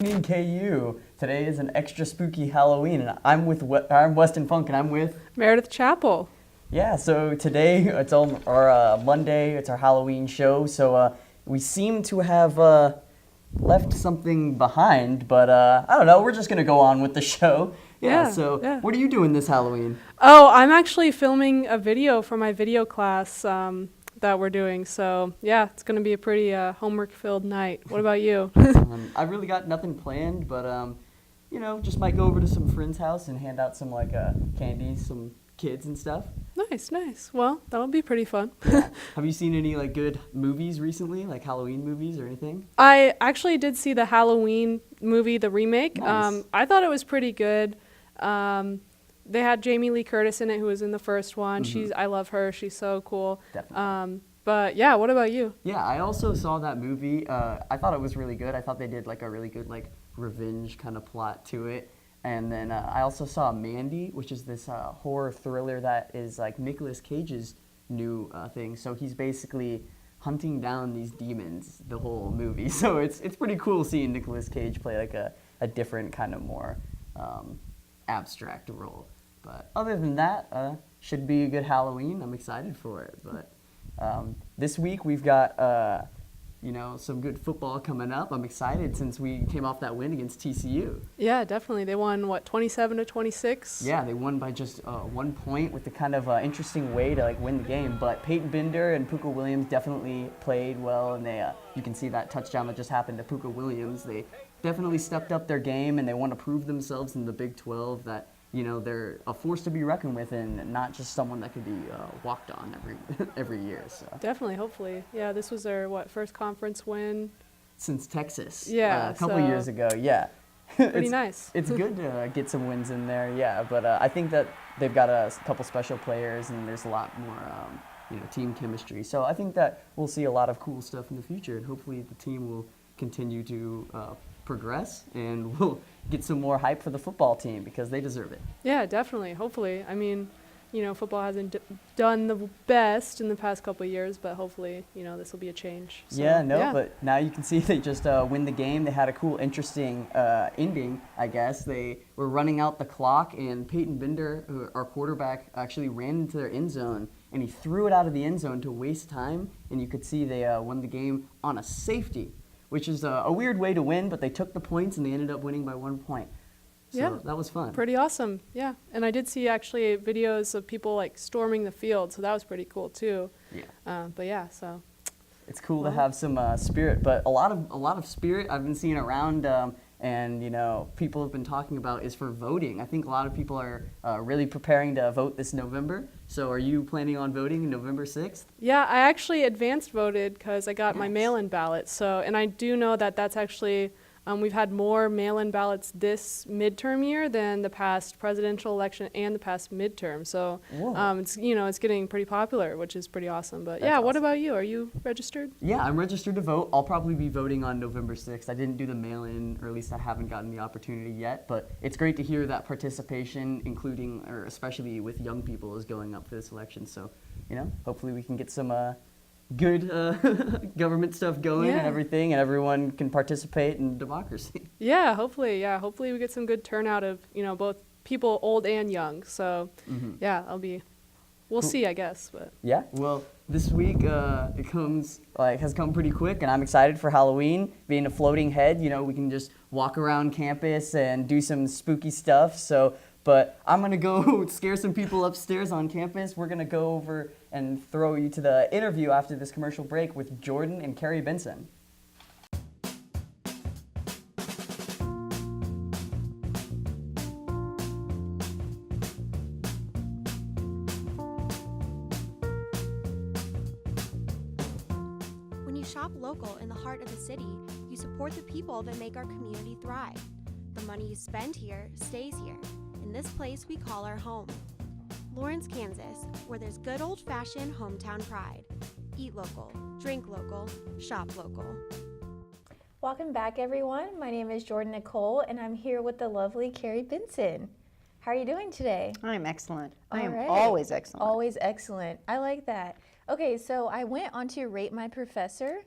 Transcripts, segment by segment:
evening, KU. Today is an extra spooky Halloween, and I'm Weston Funk, and I'm with Meredith Chapel. Yeah. So today it's our Monday. It's our Halloween show. So we seem to have left something behind, but I don't know. We're just gonna go on with the show. Yeah, So yeah. what are you doing this Halloween? Oh, I'm actually filming a video for my video class that we're doing. So yeah, it's gonna be a pretty homework-filled night. What about you? I really got nothing planned, but just might go over to some friend's house and hand out some candy, some kids and stuff. Nice, nice. Well, that'll be pretty fun. Yeah. Have you seen any good movies recently, like Halloween movies or anything? I actually did see the Halloween movie, the remake. Nice. I thought it was pretty good. They had Jamie Lee Curtis in it, who was in the first one. Mm-hmm. I love her. She's so cool. Definitely. But yeah, what about you? Yeah, I also saw that movie. I thought it was really good. I thought they did a really good revenge kind of plot to it. And then I also saw Mandy, which is this horror thriller that is Nicolas Cage's new thing. So he's basically hunting down these demons the whole movie. So it's pretty cool seeing Nicolas Cage play a different kind of more abstract role. But other than that, should be a good Halloween. I'm excited for it. But this week we've got some good football coming up. I'm excited since we came off that win against TCU. Yeah, definitely. They won, 27-26? Yeah, they won by just 1 point with the kind of interesting way to win the game. But Peyton Binder and Puka Williams definitely played well, and they you can see that touchdown that just happened to Puka Williams. They definitely stepped up their game, and they want to prove themselves in the Big 12 that they're a force to be reckoned with and not just someone that could be walked on every year. So. Definitely, hopefully. Yeah, this was their, first conference win? Since Texas. Yeah. A couple years ago, yeah. Pretty nice. It's good to get some wins in there, yeah. But I think that they've got a couple special players and there's a lot more team chemistry. So I think that we'll see a lot of cool stuff in the future, and hopefully the team will continue to progress and we'll get some more hype for the football team because they deserve it. Yeah, definitely. Hopefully. I mean, football hasn't done the best in the past couple of years, but hopefully, this will be a change. So, but now you can see they just win the game. They had a cool, interesting ending, I guess. They were running out the clock, and Peyton Binder, our quarterback, actually ran into their end zone, and he threw it out of the end zone to waste time, and you could see they won the game on a safety, which is a weird way to win, but they took the points, and they ended up winning by 1 point. So that was fun. Pretty awesome, yeah. And I did see actually videos of people storming the field, so that was pretty cool too. Yeah. But yeah, so. It's cool to have some spirit, but a lot of spirit I've been seeing around, and people have been talking about is for voting. I think a lot of people are really preparing to vote this November. So are you planning on voting November 6th? Yeah, I actually advanced voted because I got my mail-in ballot. So, and I do know that that's actually. We've had more mail-in ballots this midterm year than the past presidential election and the past midterm. So it's getting pretty popular, which is pretty awesome. But That's awesome. What about you? Are you registered? Yeah, I'm registered to vote. I'll probably be voting on November 6th. I didn't do the mail-in, or at least I haven't gotten the opportunity yet. But it's great to hear that participation, including or especially with young people, is going up for this election. So, hopefully we can get some good government stuff going and everything, and everyone can participate in democracy. Yeah, hopefully. Yeah, hopefully we get some good turnout of both people old and young. So we'll see, I guess. But yeah, well, this week it has come pretty quick, and I'm excited for Halloween. Being a floating head, we can just walk around campus and do some spooky stuff. But I'm going to go scare some people upstairs on campus. We're going to go over and throw you to the interview after this commercial break with Jordan and Kerry Benson. When you shop local in the heart of the city, you support the people that make our community thrive. The money you spend here stays here, in this place we call our home. Lawrence, Kansas, where there's good old-fashioned hometown pride. Eat local, drink local, shop local. Welcome back, everyone. My name is Jordan Nicole, and I'm here with the lovely Kerry Benson. How are you doing today? I'm excellent. I All am right. always excellent. Always excellent. I like that. Okay, so I went on to Rate My Professor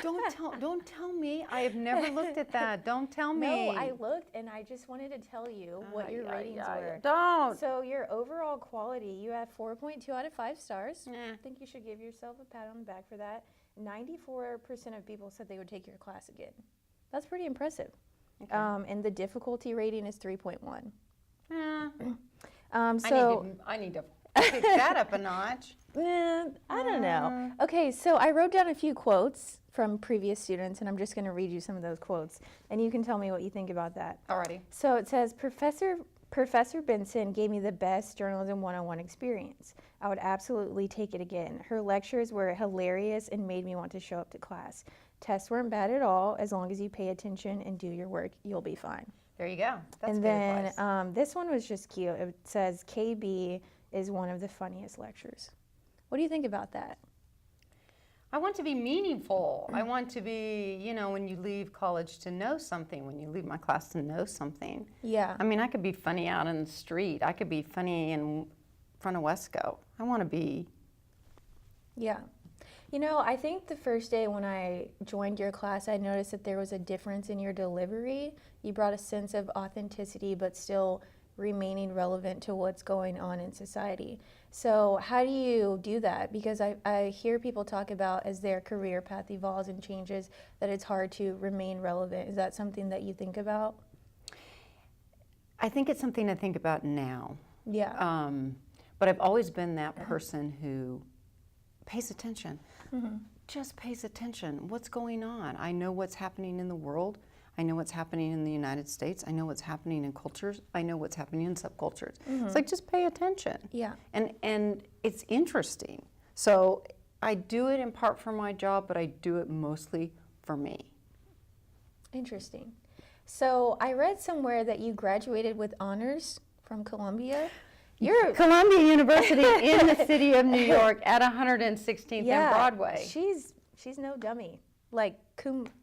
Don't tell me. I have never looked at that. Don't tell me. No, I looked and I just wanted to tell you what your ratings were. Don't. So your overall quality, you have 4.2 out of 5 stars. Nah. I think you should give yourself a pat on the back for that. 94% of people said they would take your class again. That's pretty impressive. Okay. And the difficulty rating is 3.1. I need to pick that up a notch. I don't know. Okay, so I wrote down a few quotes from previous students, and I'm just going to read you some of those quotes, and you can tell me what you think about that. Alrighty. So it says, Professor Benson gave me the best journalism 101 experience. I would absolutely take it again. Her lectures were hilarious and made me want to show up to class. Tests weren't bad at all. As long as you pay attention and do your work, you'll be fine. There you go. That's and good then advice. This one was just cute. It says, KB is one of the funniest lectures. What do you think about that? I want to be meaningful. I want to be, when you leave college to know something, when you leave my class to know something. Yeah. I mean, I could be funny out in the street. I could be funny in front of Wesco. I want to be. Yeah. I think the first day when I joined your class, I noticed that there was a difference in your delivery. You brought a sense of authenticity, but still remaining relevant to what's going on in society. So how do you do that? Because I hear people talk about as their career path evolves and changes that it's hard to remain relevant. Is that something that you think about? I think it's something I think about now. Yeah. But I've always been that person who pays attention. Just pays attention. What's going on? I know what's happening in the world. I know what's happening in the United States. I know what's happening in cultures. I know what's happening in subcultures. It's like, just pay attention. Yeah. And it's interesting. So I do it in part for my job, but I do it mostly for me. Interesting. So I read somewhere that you graduated with honors from Columbia. You're Columbia University in the city of New York at 116th and Broadway. She's no dummy. Like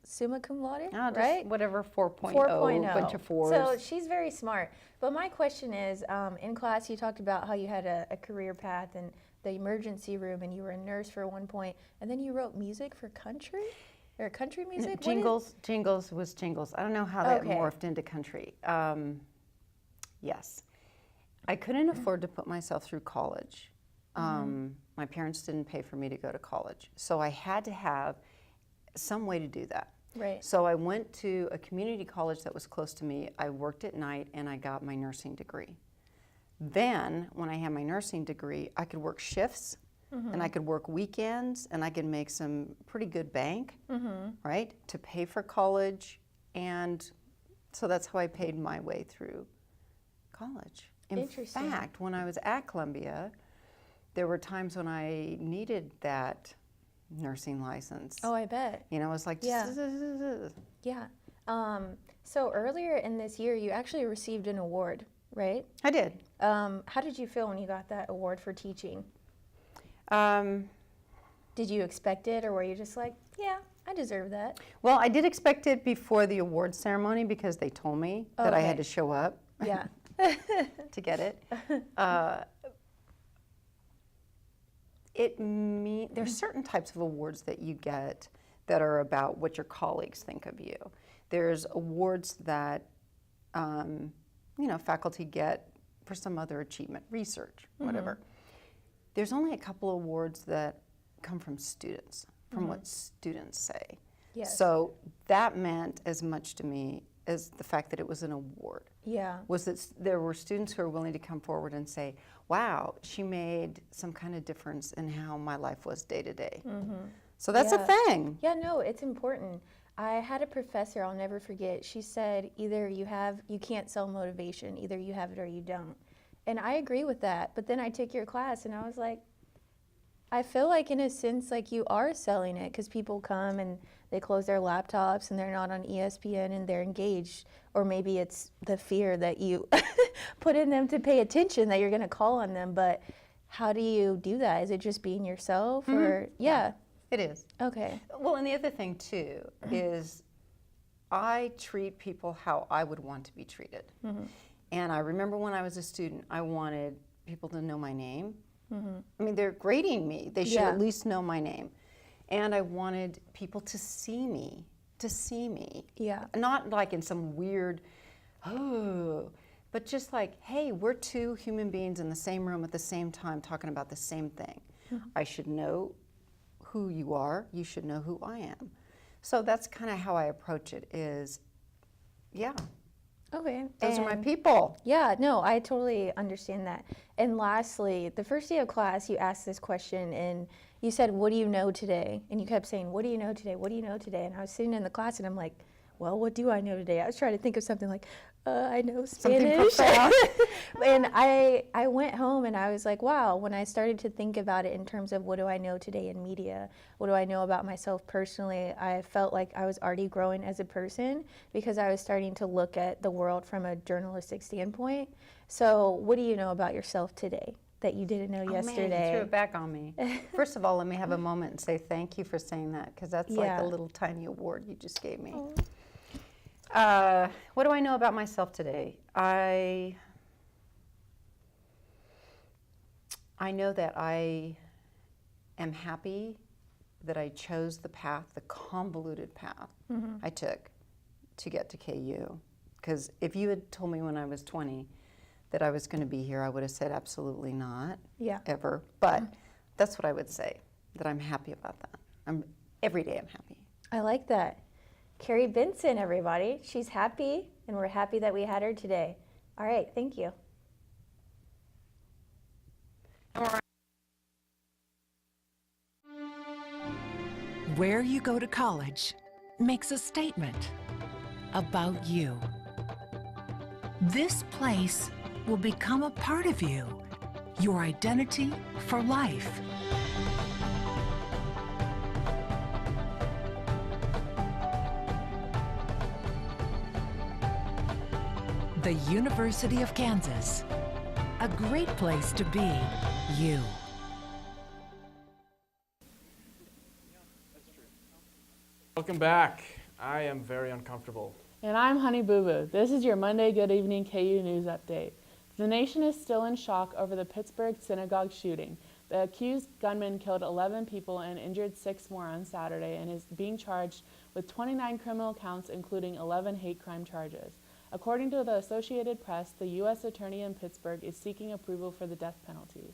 summa cum laude, Just right? whatever, 4.0, 4.0. bunch of fours. So she's very smart. But my question is, in class you talked about how you had a career path and the emergency room, and you were a nurse for one point, and then you wrote music for country? Or country music? Jingles was jingles. I don't know how that Okay. morphed into country. Yes. I couldn't afford to put myself through college. My parents didn't pay for me to go to college. So I had to have some way to do that. Right. So I went to a community college that was close to me. I worked at night and I got my nursing degree. Then, when I had my nursing degree, I could work shifts and I could work weekends and I could make some pretty good bank, right, to pay for college. And so that's how I paid my way through college. In fact, when I was at Columbia, there were times when I needed that nursing license. Oh, I bet. It was like, Yeah. So earlier in this year, you actually received an award, right? I did. How did you feel when you got that award for teaching? Did you expect it, or were you just like, yeah, I deserve that? Well, I did expect it before the award ceremony because they told me that I had to show up Yeah. to get it. There's certain types of awards that you get that are about what your colleagues think of you. There's awards that faculty get for some other achievement, research, whatever. There's only a couple of awards that come from students, from what students say. Yes. So that meant as much to me as the fact that it was an award. Yeah. Was that there were students who were willing to come forward and say, wow, she made some kind of difference in how my life was day to day. So that's a thing. Yeah, no, it's important. I had a professor I'll never forget. She said, either you can't sell motivation, either you have it or you don't. And I agree with that. But then I took your class and I was like, I feel like in a sense like you are selling it, because people come and they close their laptops and they're not on ESPN and they're engaged. Or maybe it's the fear that you put in them to pay attention, that you're going to call on them. But how do you do that? Is it just being yourself? Or yeah. It is. Okay. Well, and the other thing too is I treat people how I would want to be treated. And I remember when I was a student, I wanted people to know my name. I mean, they're grading me. They should at least know my name. And I wanted people to see me, Yeah. Not like in some weird, oh, but just like, hey, we're two human beings in the same room at the same time talking about the same thing. I should know who you are, you should know who I am. So that's kind of how I approach it is, yeah, Okay. those are my people. Yeah, no, I totally understand that. And lastly, the first day of class, you asked this question and you said, what do you know today? And you kept saying, what do you know today? What do you know today? And I was sitting in the class and I'm like, well, what do I know today? I was trying to think of something like, I know Something Spanish. profound. And I went home and I was like, wow, when I started to think about it in terms of what do I know today in media, what do I know about myself personally, I felt like I was already growing as a person because I was starting to look at the world from a journalistic standpoint. So what do you know about yourself today that you didn't know yesterday? Man, you threw it back on me. First of all, let me have a moment and say thank you for saying that, because that's like Yeah. a little tiny award you just gave me. What do I know about myself today? I know that I am happy that I chose the path, the convoluted path I took to get to KU. Because if you had told me when I was 20 that I was going to be here, I would have said absolutely not, ever. But that's what I would say, that I'm happy about that. Every day I'm happy. I like that. Kerry Benson, everybody. She's happy, and we're happy that we had her today. All right, thank you. Where you go to college makes a statement about you. This place will become a part of you, your identity for life. The University of Kansas, a great place to be you. Welcome back. I am very uncomfortable. And I'm Honey Boo Boo. This is your Monday Good Evening KU News Update. The nation is still in shock over the Pittsburgh synagogue shooting. The accused gunman killed 11 people and injured 6 more on Saturday and is being charged with 29 criminal counts, including 11 hate crime charges. According to the Associated Press, the U.S. Attorney in Pittsburgh is seeking approval for the death penalty.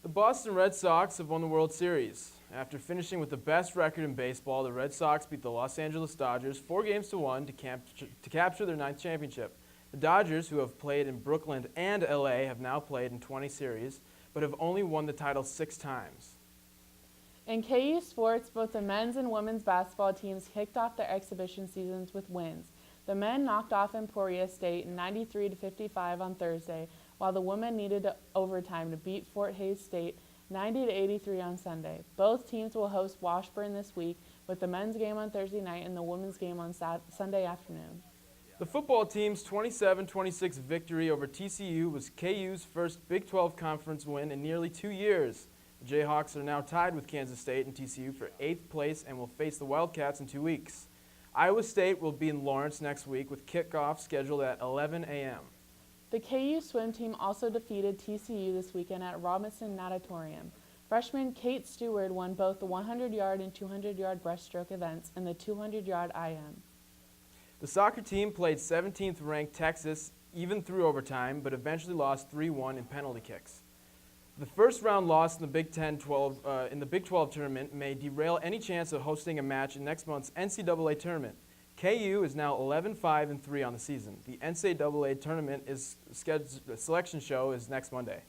The Boston Red Sox have won the World Series. After finishing with the best record in baseball, the Red Sox beat the Los Angeles Dodgers 4-1 to capture their 9th championship. The Dodgers, who have played in Brooklyn and LA, have now played in 20 series, but have only won the title 6 times. In KU sports, both the men's and women's basketball teams kicked off their exhibition seasons with wins. The men knocked off Emporia State 93-55 on Thursday, while the women needed overtime to beat Fort Hays State 90-83 on Sunday. Both teams will host Washburn this week, with the men's game on Thursday night and the women's game on Sunday afternoon. The football team's 27-26 victory over TCU was KU's first Big 12 conference win in nearly 2 years. The Jayhawks are now tied with Kansas State and TCU for 8th place and will face the Wildcats in 2 weeks. Iowa State will be in Lawrence next week with kickoff scheduled at 11 a.m. The KU swim team also defeated TCU this weekend at Robinson Natatorium. Freshman Kate Stewart won both the 100-yard and 200-yard breaststroke events and the 200-yard IM. The soccer team played 17th-ranked Texas even through overtime, but eventually lost 3-1 in penalty kicks. The first-round loss in the Big 12 tournament may derail any chance of hosting a match in next month's NCAA tournament. KU is now 11-5-3 on the season. The NCAA tournament selection show is next Monday.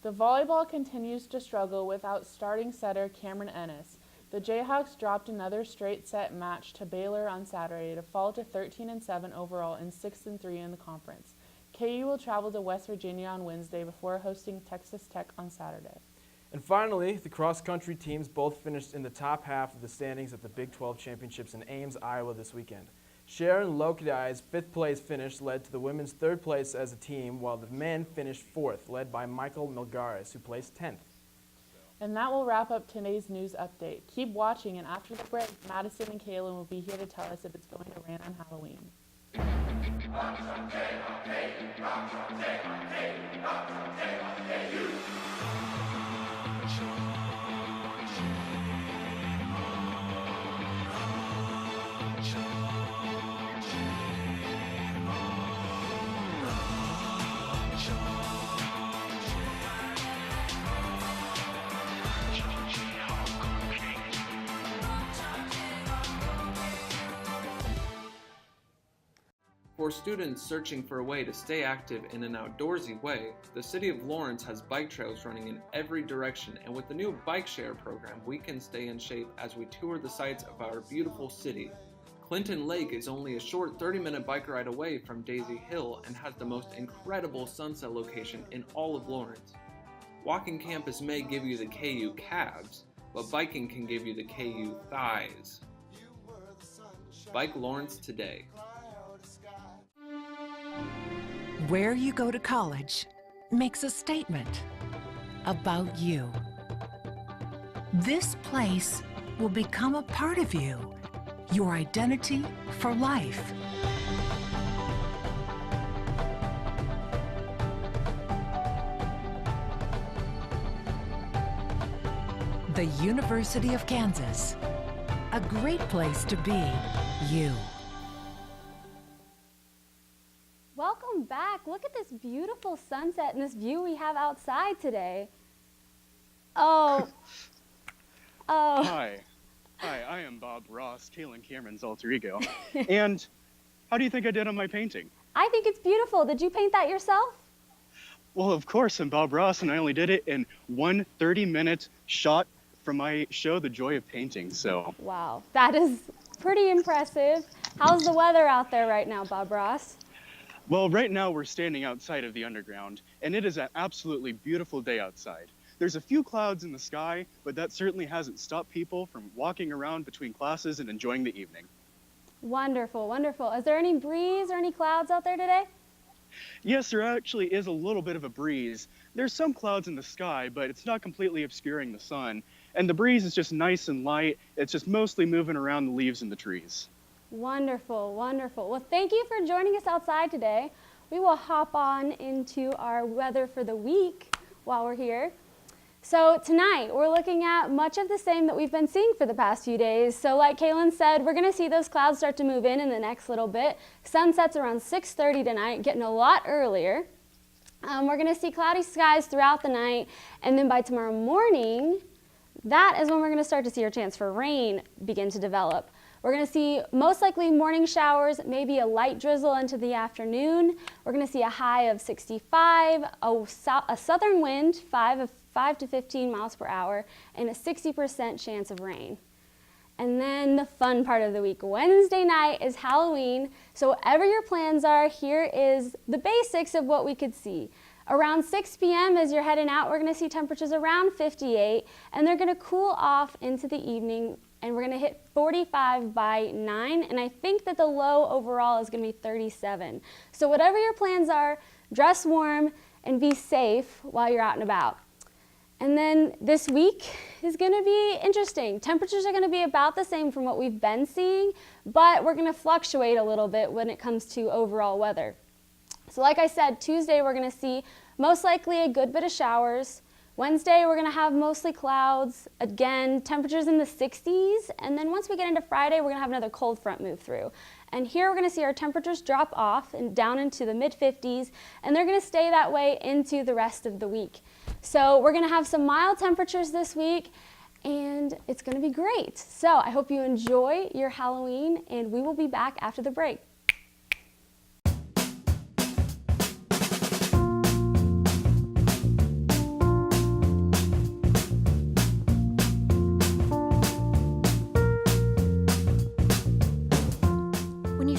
The volleyball continues to struggle without starting setter Cameron Ennis. The Jayhawks dropped another straight set match to Baylor on Saturday to fall to 13-7 overall and 6-3 in the conference. KU will travel to West Virginia on Wednesday before hosting Texas Tech on Saturday. And finally, the cross-country teams both finished in the top half of the standings at the Big 12 Championships in Ames, Iowa this weekend. Sharon Lokadai's 5th place finish led to the women's 3rd place as a team, while the men finished 4th, led by Michael Milgares, who placed 10th. And that will wrap up today's news update. Keep watching, and after the break, Madison and Kaylin will be here to tell us if it's going to rain on Halloween. For students searching for a way to stay active in an outdoorsy way, the City of Lawrence has bike trails running in every direction, and with the new bike share program, we can stay in shape as we tour the sights of our beautiful city. Clinton Lake is only a short 30-minute bike ride away from Daisy Hill and has the most incredible sunset location in all of Lawrence. Walking campus may give you the KU calves, but biking can give you the KU thighs. Bike Lawrence today. Where you go to college makes a statement about you. This place will become a part of you, your identity for life. The University of Kansas, a great place to be you. Welcome back. Look at this beautiful sunset and this view we have outside today. Oh. Hi, I am Bob Ross, Kaylin Cameron's alter ego. And how do you think I did on my painting? I think it's beautiful. Did you paint that yourself? Well, of course, I'm Bob Ross, and I only did it in one 30-minute shot from my show, The Joy of Painting, so. Wow, that is pretty impressive. How's the weather out there right now, Bob Ross? Well, right now we're standing outside of the underground, and it is an absolutely beautiful day outside. There's a few clouds in the sky, but that certainly hasn't stopped people from walking around between classes and enjoying the evening. Wonderful, wonderful. Is there any breeze or any clouds out there today? Yes, there actually is a little bit of a breeze. There's some clouds in the sky, but it's not completely obscuring the sun. And the breeze is just nice and light. It's just mostly moving around the leaves in the trees. Wonderful, wonderful. Well, thank you for joining us outside today. We will hop on into our weather for the week while we're here. So tonight, we're looking at much of the same that we've been seeing for the past few days. So like Kaylin said, we're gonna see those clouds start to move in the next little bit. Sunset's around 6:30 tonight, getting a lot earlier. We're gonna see cloudy skies throughout the night, and then by tomorrow morning, that is when we're gonna start to see our chance for rain begin to develop. We're going to see most likely morning showers, maybe a light drizzle into the afternoon. We're going to see a high of 65, a southern wind, 5 to 15 miles per hour, and a 60% chance of rain. And then the fun part of the week, Wednesday night is Halloween. So whatever your plans are, here is the basics of what we could see. Around 6 p.m. as you're heading out, we're going to see temperatures around 58, and they're going to cool off into the evening, and we're going to hit 45 by 9, and I think that the low overall is going to be 37. So whatever your plans are, dress warm and be safe while you're out and about. And then this week is going to be interesting. Temperatures are going to be about the same from what we've been seeing, but we're going to fluctuate a little bit when it comes to overall weather. So like I said, Tuesday we're going to see most likely a good bit of showers. Wednesday we're going to have mostly clouds. Again, temperatures in the 60s. And then once we get into Friday, we're going to have another cold front move through. And here we're going to see our temperatures drop off and down into the mid-50s, and they're going to stay that way into the rest of the week. So we're going to have some mild temperatures this week, and it's going to be great. So I hope you enjoy your Halloween, and we will be back after the break.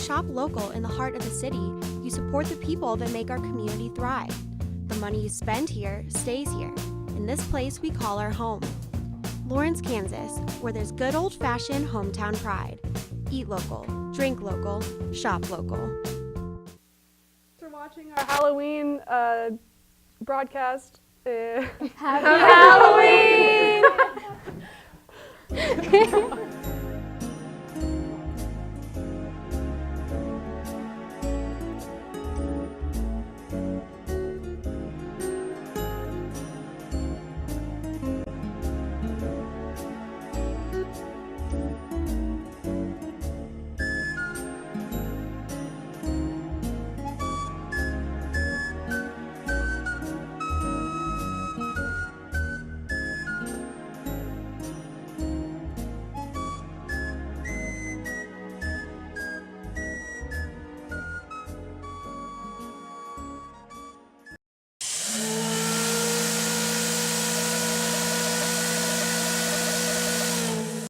Shop local in the heart of the city, you support the people that make our community thrive. The money you spend here stays here, in this place we call our home. Lawrence, Kansas, where there's good old-fashioned hometown pride. Eat local, drink local, shop local. Thanks for watching our Halloween broadcast. Happy Halloween!